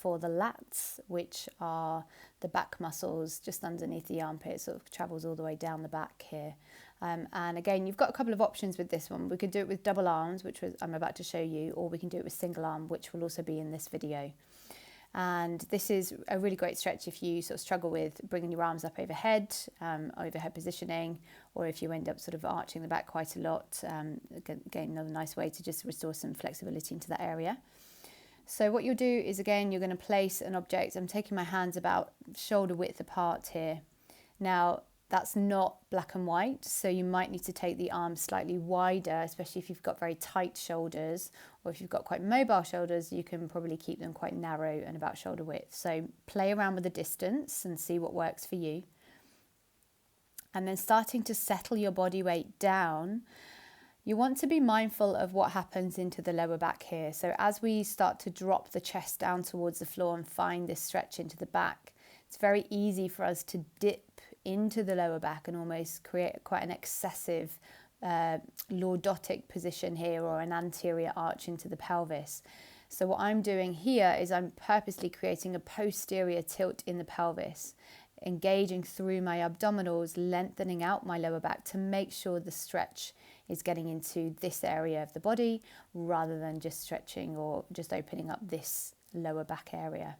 for the lats, which are the back muscles just underneath the armpit, sort of travels all the way down the back here. And again, you've got a couple of options with this one. We could do it with double arms, which I'm about to show you, or we can do it with single arm, which will also be in this video. And this is a really great stretch if you sort of struggle with bringing your arms up overhead, overhead positioning, or if you end up sort of arching the back quite a lot. Again, another nice way to just restore some flexibility into that area. So what you'll do is, again, you're going to place an object. I'm taking my hands about shoulder width apart here. Now, that's not black and white, so you might need to take the arms slightly wider, especially if you've got very tight shoulders, or if you've got quite mobile shoulders, you can probably keep them quite narrow and about shoulder width. So play around with the distance and see what works for you. And then starting to settle your body weight down, you want to be mindful of what happens into the lower back here. So as we start to drop the chest down towards the floor and find this stretch into the back, it's very easy for us to dip into the lower back and almost create quite an excessive lordotic position here, or an anterior arch into the pelvis. So what I'm doing here is I'm purposely creating a posterior tilt in the pelvis, engaging through my abdominals, lengthening out my lower back to make sure the stretch is getting into this area of the body rather than just stretching or just opening up this lower back area.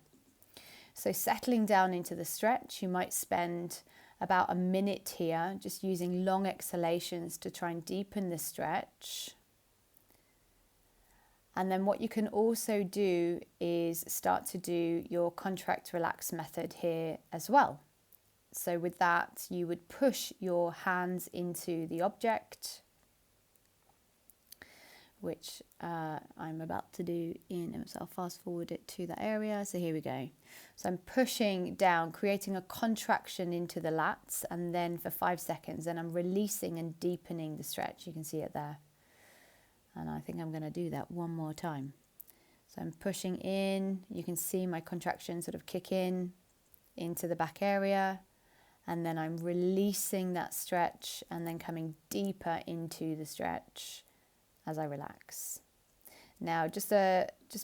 So settling down into the stretch, you might spend about a minute here, just using long exhalations to try and deepen the stretch. And then what you can also do is start to do your contract relax method here as well. So with that, you would push your hands into the object, which I'm about to do so I'll fast forward it to that area. So here we go. So I'm pushing down, creating a contraction into the lats, and then for 5 seconds, then I'm releasing and deepening the stretch. You can see it there. And I think I'm going to do that one more time. So I'm pushing in, you can see my contraction sort of kick in into the back area, and then I'm releasing that stretch and then coming deeper into the stretch as I relax. Now, just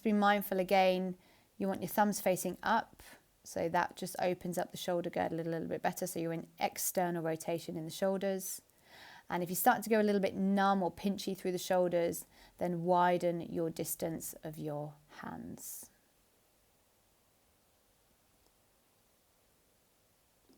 be mindful again, you want your thumbs facing up, so that just opens up the shoulder girdle a little bit better, so you're in external rotation in the shoulders. And if you start to go a little bit numb or pinchy through the shoulders, then widen your distance of your hands.